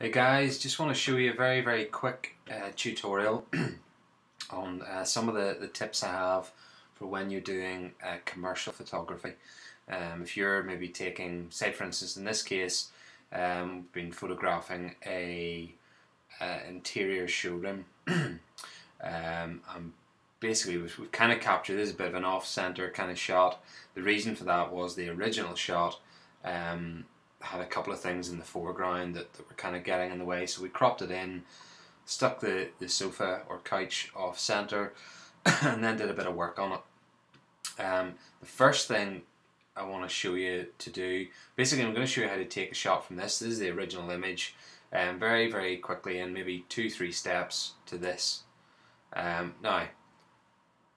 Hey guys, just want to show you a very quick tutorial on some of the tips I have for when you're doing commercial photography. If you're maybe taking, say for instance in this case, been photographing a interior showroom. And basically we've kind of captured this a bit of an off-center kind of shot. The reason for that was the original shot had a couple of things in the foreground that were kind of getting in the way, so we cropped it in, stuck the sofa or couch off center and then did a bit of work on it. The first thing I want to show you to do, basically I'm going to show you how to take a shot from this. This is the original image, very quickly in maybe 2-3 steps to this. Now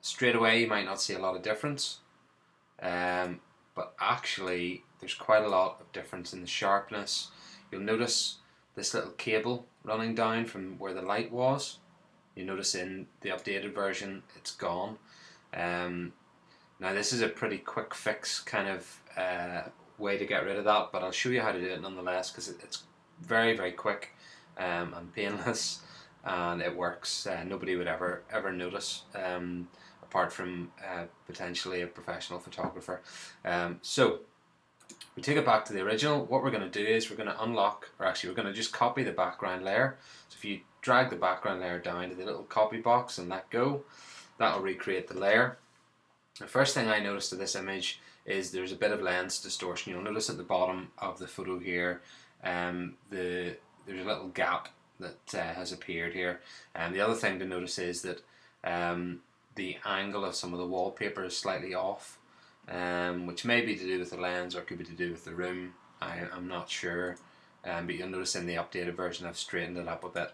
straight away you might not see a lot of difference, but actually there's quite a lot of difference in the sharpness. You'll notice this little cable running down from where the light was. You notice in the updated version it's gone. Now this is a pretty quick fix kind of way to get rid of that, but I'll show you how to do it nonetheless because it's very quick and painless, and it works. Nobody would ever notice, apart from potentially a professional photographer. So we take it back to the original. What we're going to do is we're going to unlock, or actually we're going to just copy the background layer. So if you drag the background layer down to the little copy box and let go, that will recreate the layer. The first thing I noticed of this image is there's a bit of lens distortion. You'll notice at the bottom of the photo here, there's a little gap that has appeared here. And the other thing to notice is that the angle of some of the wallpaper is slightly off, which may be to do with the lens or could be to do with the room. I'm not sure, but you'll notice in the updated version I've straightened it up a bit.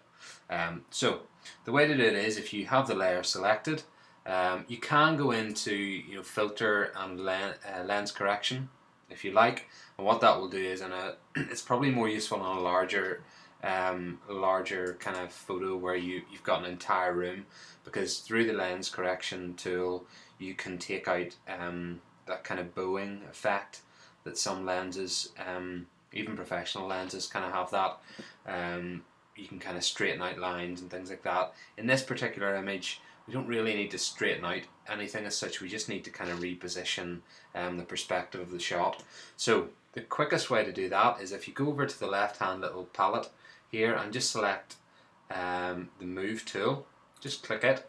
So the way to do it is, if you have the layer selected, you can go into filter and lens correction if you like, and what that will do is, it's probably more useful on a larger kind of photo where you've got an entire room, because through the lens correction tool you can take out that kind of bowing effect that some lenses, even professional lenses, kind of have that. You can kind of straighten out lines and things like that. In this particular image we don't really need to straighten out anything as such, we just need to kind of reposition the perspective of the shot. So the quickest way to do that is if you go over to the left hand little palette here and just select the move tool, just click it,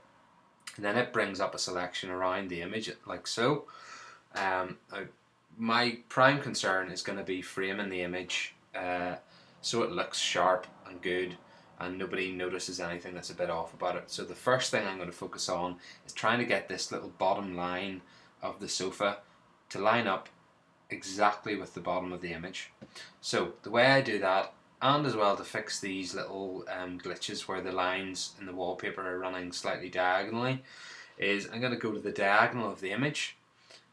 and then it brings up a selection around the image like so. My prime concern is going to be framing the image so it looks sharp and good and nobody notices anything that's a bit off about it. So the first thing I'm going to focus on is trying to get this little bottom line of the sofa to line up exactly with the bottom of the image. So the way I do that, and as well to fix these little glitches where the lines in the wallpaper are running slightly diagonally, is I'm going to go to the diagonal of the image.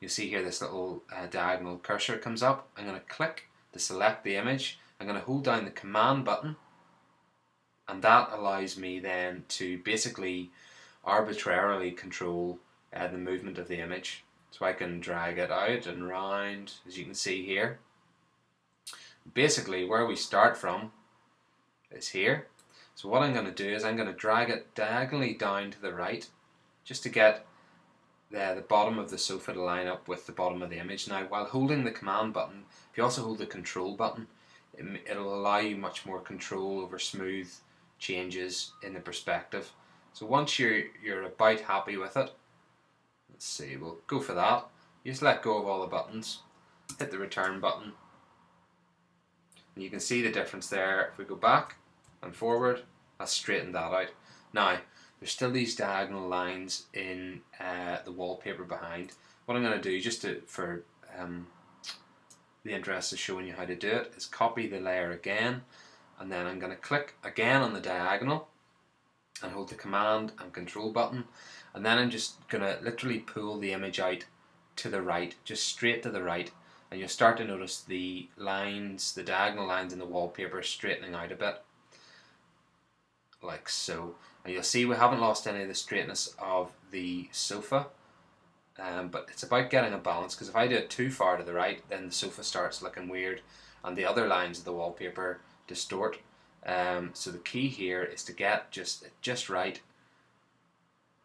You'll see here this little diagonal cursor comes up. I'm going to click to select the image. I'm going to hold down the command button, and that allows me then to basically arbitrarily control the movement of the image. So I can drag it out and round, as you can see here. Basically where we start from is here. So what I'm going to do is I'm going to drag it diagonally down to the right, just to get the bottom of the sofa to line up with the bottom of the image. Now while holding the command button, if you also hold the control button, it'll allow you much more control over smooth changes in the perspective. So once you're about happy with it, let's see, we'll go for that. You just let go of all the buttons, hit the return button, and you can see the difference there. If we go back and forward, that's straightened that out. Now there's still these diagonal lines in the wallpaper behind. What I'm going to do, just for the interest of showing you how to do it, is copy the layer again, and then I'm going to click again on the diagonal and hold the command and control button, and then I'm just going to literally pull the image out to the right, just straight to the right, and you'll start to notice the lines, the diagonal lines in the wallpaper straightening out a bit, like so. And you'll see we haven't lost any of the straightness of the sofa, but it's about getting a balance, because if I do it too far to the right, then the sofa starts looking weird and the other lines of the wallpaper distort. So the key here is to get just right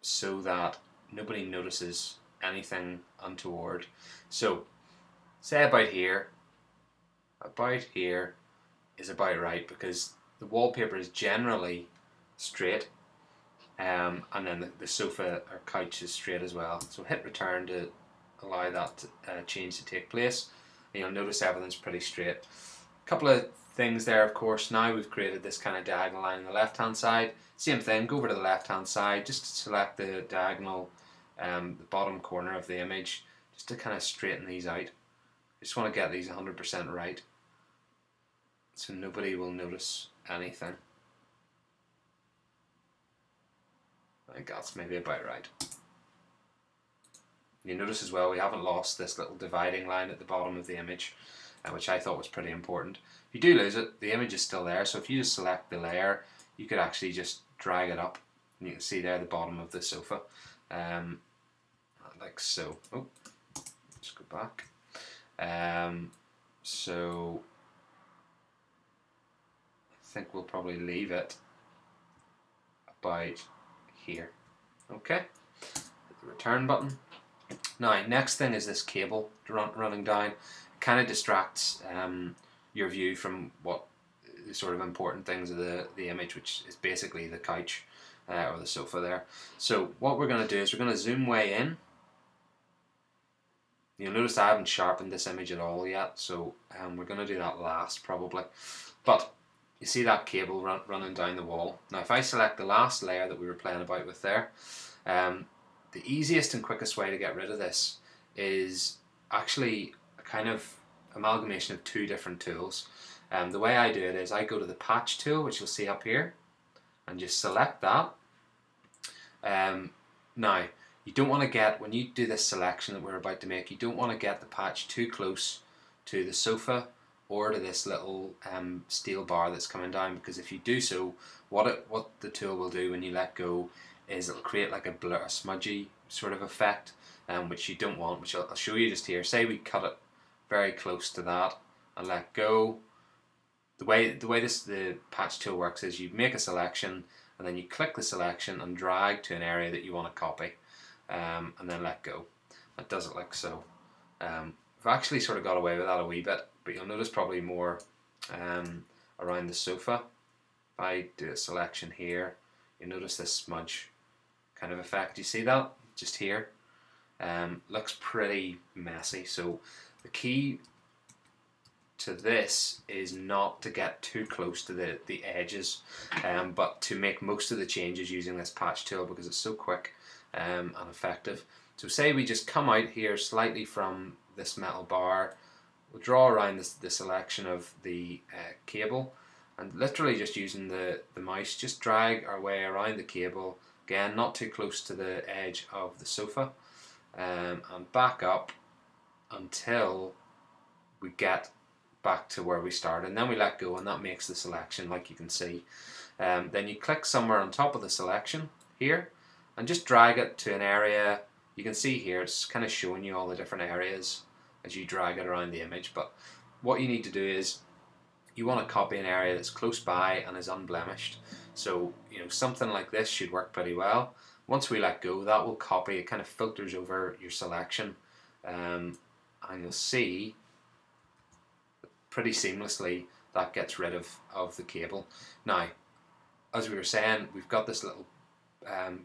so that nobody notices anything untoward. So say about here is about right, because the wallpaper is generally straight, and then the sofa or couch is straight as well. So hit return to allow that change to take place, and you'll notice everything's pretty straight. A couple of things there, of course. Now we've created this kind of diagonal line on the left hand side. Same thing, go over to the left hand side, just select the diagonal, the bottom corner of the image, just to kind of straighten these out. Just want to get these 100% right, so nobody will notice anything. I think that's maybe about right. You notice as well we haven't lost this little dividing line at the bottom of the image, which I thought was pretty important. If you do lose it, the image is still there, so if you just select the layer, you could actually just drag it up, and you can see there the bottom of the sofa, like so. Oh, let's go back. So I think we'll probably leave it about here. Okay, hit the return button. Now, next thing is this cable running down. It kind of distracts your view from what the sort of important things of the image, which is basically the couch or the sofa there. So what we're going to do is we're going to zoom way in. You'll notice I haven't sharpened this image at all yet, so we're going to do that last probably. But you see that cable running down the wall. Now if I select the last layer that we were playing about with there, the easiest and quickest way to get rid of this is actually a kind of amalgamation of two different tools. The way I do it is I go to the patch tool, which you'll see up here, and just select that. Now, you don't want to get, when you do this selection that we're about to make, you don't want to get the patch too close to the sofa or to this little steel bar that's coming down, because if you do so, what the tool will do when you let go is it'll create like a blur, a smudgy sort of effect, which you don't want, which I'll show you just here. Say we cut it very close to that and let go. The way the patch tool works is you make a selection and then you click the selection and drag to an area that you want to copy, and then let go. It does it like so. I've actually sort of got away with that a wee bit, but you'll notice probably more around the sofa. If I do a selection here, you notice this smudge kind of effect. You see that just here? Looks pretty messy. So the key to this is not to get too close to the edges, but to make most of the changes using this patch tool, because it's so quick and effective. So say we just come out here slightly from this metal bar, we'll draw around the selection of the cable, and literally just using the mouse, just drag our way around the cable, again not too close to the edge of the sofa, and back up until we get back to where we started, and then we let go, and that makes the selection, like you can see. Then you click somewhere on top of the selection here and just drag it to an area. You can see here it's kind of showing you all the different areas as you drag it around the image, but what you need to do is you want to copy an area that's close by and is unblemished. So something like this should work pretty well. Once we let go, that will copy, it kind of filters over your selection, and you'll see pretty seamlessly that gets rid of the cable. Now, as we were saying, we've got this little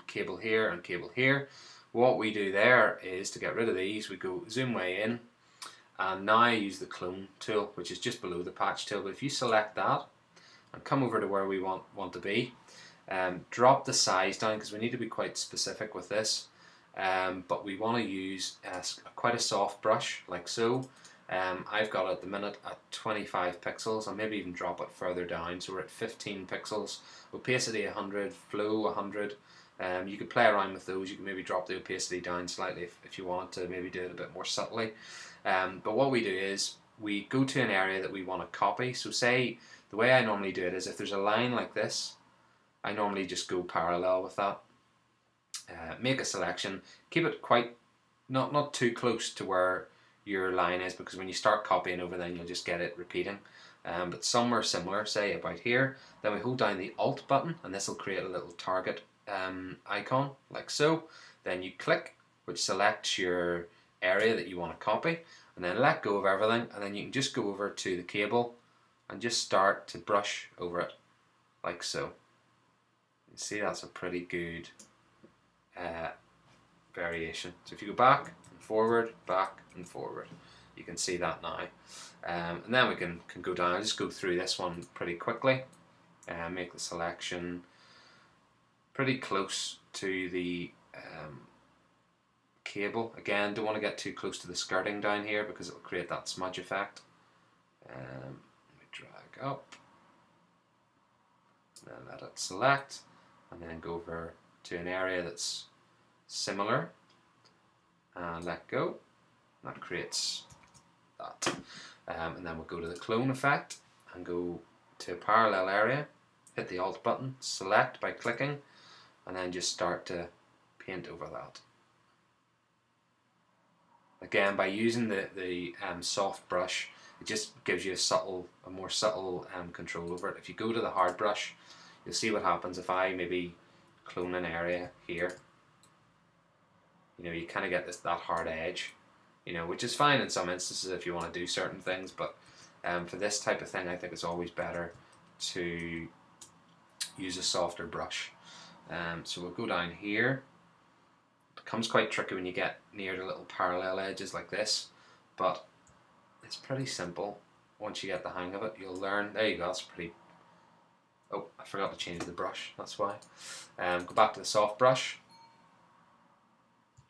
cable here and cable here. What we do there is, to get rid of these, we go zoom way in, and now use the clone tool, which is just below the patch tool. But if you select that and come over to where we want to be, drop the size down, because we need to be quite specific with this, but we want to use quite a soft brush like so. I've got it at the minute at 25 pixels. I'll maybe even drop it further down, so we're at 15 pixels. Opacity 100, flow 100. You could play around with those. You can maybe drop the opacity down slightly if you wanted to maybe do it a bit more subtly. But what we do is we go to an area that we want to copy. So say, the way I normally do it is, if there's a line like this, I normally just go parallel with that. Make a selection, keep it quite not too close to where your line is, because when you start copying over, then you'll just get it repeating. but some are similar, say about here. Then we hold down the Alt button, and this will create a little target icon, like so. Then you click, which selects your area that you want to copy, and then let go of everything, and then you can just go over to the cable and just start to brush over it, like so. You see, that's a pretty good variation. So if you go back and forward, you can see that now. And then we can go down. I'll just go through this one pretty quickly and make the selection pretty close to the cable. Again, don't want to get too close to the skirting down here because it will create that smudge effect. Let me drag up, then let it select, and then go over to an area that's similar and let go. That creates that. And then we'll go to the clone effect and go to a parallel area, hit the Alt button, select by clicking, and then just start to paint over that. Again, by using the soft brush, it just gives you a more subtle control over it. If you go to the hard brush, you'll see what happens if I maybe clone an area here. You know, you kind of get that hard edge, you know, which is fine in some instances if you want to do certain things, but for this type of thing, I think it's always better to use a softer brush. So we'll go down here. It becomes quite tricky when you get near the little parallel edges like this, but it's pretty simple. Once you get the hang of it, you'll learn. There you go, that's pretty... Oh, I forgot to change the brush, that's why. Go back to the soft brush,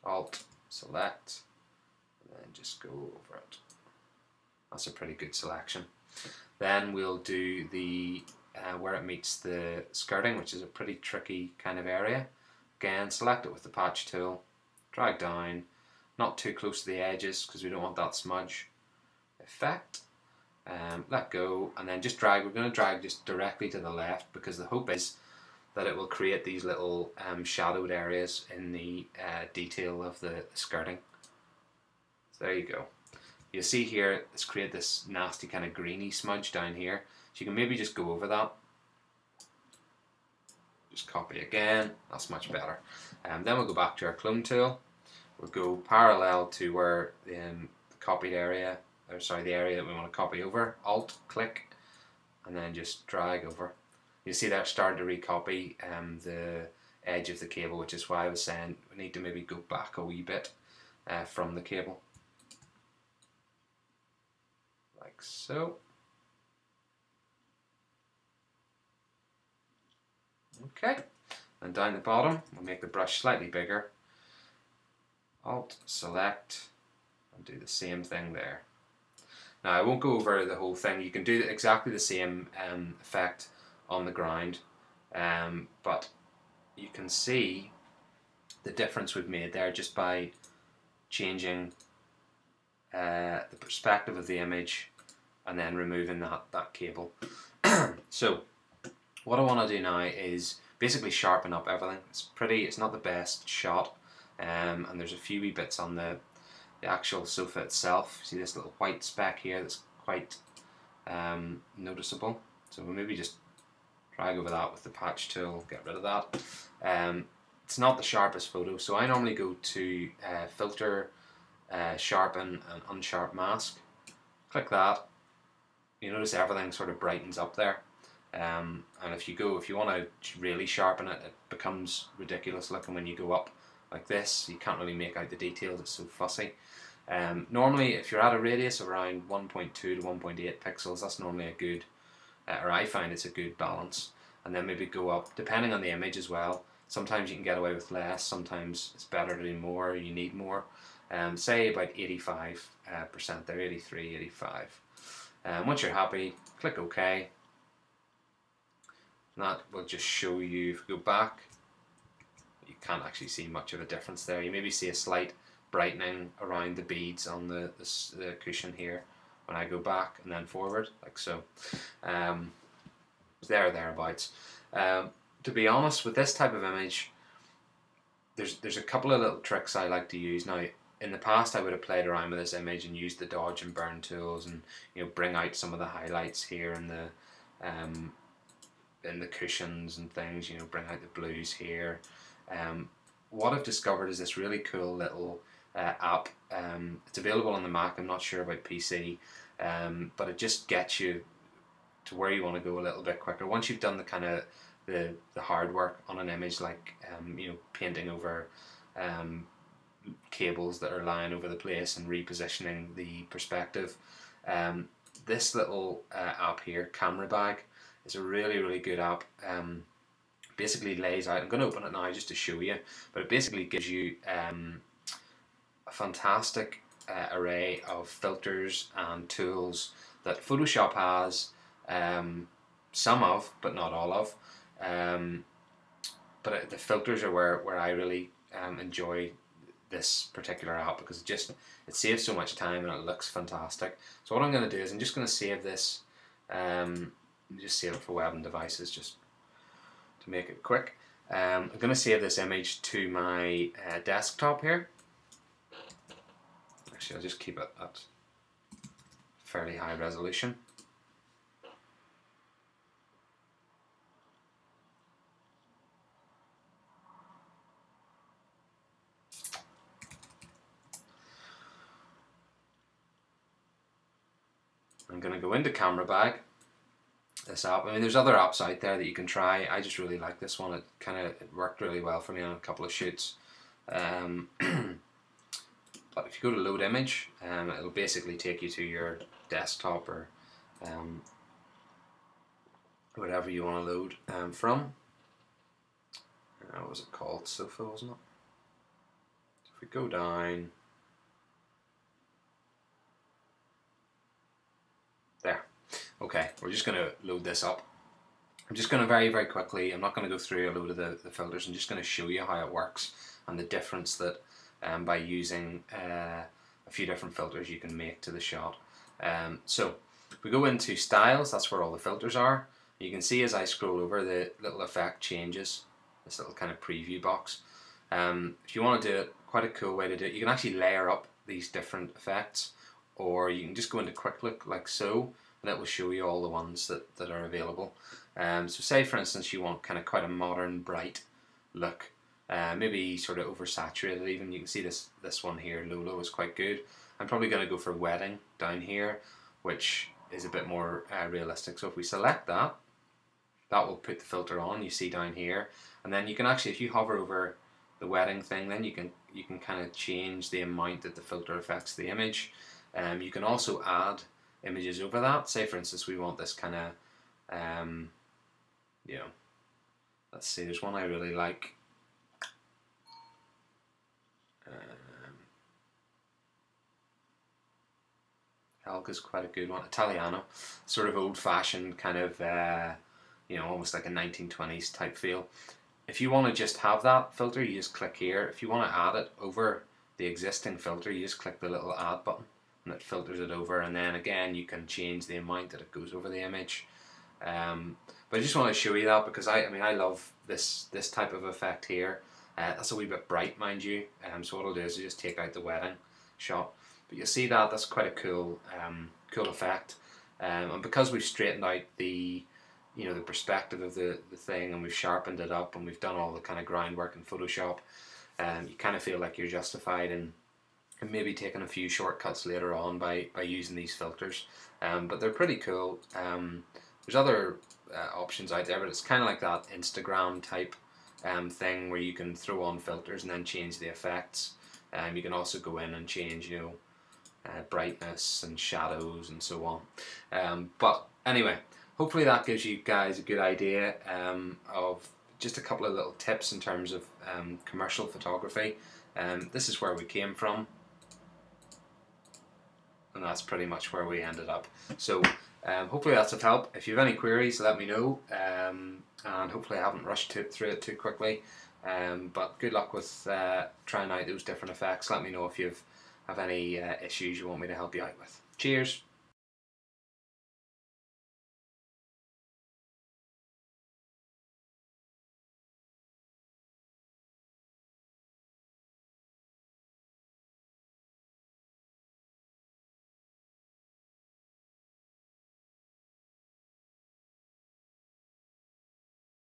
Alt, select, and then just go over it. That's a pretty good selection. Then we'll do the where it meets the skirting, which is a pretty tricky kind of area. Again, select it with the patch tool, drag down, not too close to the edges because we don't want that smudge effect. Let go, and then just drag. We're going to drag just directly to the left because the hope is that it will create these little shadowed areas in the detail of the skirting. So there you go. You'll see here it's created this nasty kind of greeny smudge down here. So you can maybe just go over that. Just copy again, that's much better. Then we'll go back to our clone tool. We'll go parallel to where the copied area, or sorry, the area that we want to copy over. Alt, click, and then just drag over. You see that started to recopy the edge of the cable, which is why I was saying we need to maybe go back a wee bit from the cable. Like so. Okay, and down the bottom we'll make the brush slightly bigger. Alt, select, and do the same thing there. Now I won't go over the whole thing. You can do exactly the same effect on the ground, but you can see the difference we've made there just by changing the perspective of the image and then removing that cable. So what I want to do now is basically sharpen up everything. It's not the best shot, and there's a few wee bits on the actual sofa itself. See this little white speck here that's quite noticeable. So we'll maybe just drag over that with the patch tool, get rid of that. It's not the sharpest photo, so I normally go to filter, sharpen and unsharp mask. Click that. You notice everything sort of brightens up there. And if you want to really sharpen it, it becomes ridiculous looking when you go up like this. You can't really make out the details, it's so fussy. Normally if you're at a radius of around 1.2 to 1.8 pixels, that's normally a good, or I find it's a good balance. And then maybe go up, depending on the image as well. Sometimes you can get away with less, sometimes it's better to do more, you need more. Say about 85% there, 83, 85. Once you're happy, click OK. That will just show you, if you go back, you can't actually see much of a difference there. You maybe see a slight brightening around the beads on the cushion here when I go back and then forward, like so. Thereabouts. To be honest, with this type of image, there's a couple of little tricks I like to use. Now, in the past I would have played around with this image and used the dodge and burn tools, and bring out some of the highlights here in the cushions and things, bring out the blues here. What I've discovered is this really cool little app. It's available on the Mac. I'm not sure about PC, but it just gets you to where you want to go a little bit quicker. Once you've done the kind of the hard work on an image, like painting over cables that are lying over the place and repositioning the perspective, this little app here, Camera Bag, is a really good app. Basically lays out, I'm going to open it now just to show you, but it basically gives you a fantastic array of filters and tools that Photoshop has, some of, but not all of. But the filters are where I really enjoy this particular app, because it saves so much time and it looks fantastic. So what I'm going to do is I'm just going to save this, just save it for web and devices just to make it quick. I'm going to save this image to my desktop here. Actually, I'll just keep it at fairly high resolution. I'm going to go into Camera Bag, this app. I mean, there's other apps out there that you can try. I just really like this one. It worked really well for me on a couple of shoots. But if you go to load image, it'll basically take you to your desktop or whatever you want to load from. What was it called? Sofa, wasn't it? So if we go down, there. Okay, we're just going to load this up. I'm just going to very quickly, I'm not going to go through a load of the filters, I'm just going to show you how it works and the difference that by using a few different filters you can make to the shot. So if we go into styles, that's where all the filters are. You can see as I scroll over, the little effect changes, this little kind of preview box. If you want to do it, quite a cool way to do it, you can actually layer up these different effects, or you can just go into quick look like so, and it will show you all the ones that are available. So say for instance you want kind of quite a modern, bright look, maybe sort of oversaturated even. You can see this one here, Lolo, is quite good. I'm probably going to go for wedding down here, which is a bit more realistic. So if we select that, that will put the filter on, you see down here, and then you can actually, if you hover over the wedding thing, then you can kind of change the amount that the filter affects the image. You can also add images over that. Say for instance we want this kind of let's see, there's one I really like. Helga's quite a good one. Italiano, sort of old-fashioned kind of almost like a 1920s type feel. If you want to just have that filter, you just click here. If you want to add it over the existing filter, you just click the little add button and it filters it over, and then again you can change the amount that it goes over the image. But I just want to show you that because I love this type of effect here. That's a wee bit bright, mind you. So what I'll do is I'll just take out the wedding shot. But you'll see that's quite a cool effect. And because we've straightened out the perspective of the thing, and we've sharpened it up, and we've done all the kind of groundwork in Photoshop, you kind of feel like you're justified in maybe taking a few shortcuts later on by using these filters. But they're pretty cool. There's other options out there, but it's kind of like that Instagram type thing where you can throw on filters and then change the effects. You can also go in and change brightness and shadows and so on. But anyway, hopefully that gives you guys a good idea of just a couple of little tips in terms of commercial photography. This is where we came from, and that's pretty much where we ended up. So hopefully that's of help. If you have any queries, let me know, and hopefully I haven't rushed through it too quickly. But good luck with trying out those different effects. Let me know if you have any issues you want me to help you out with. Cheers!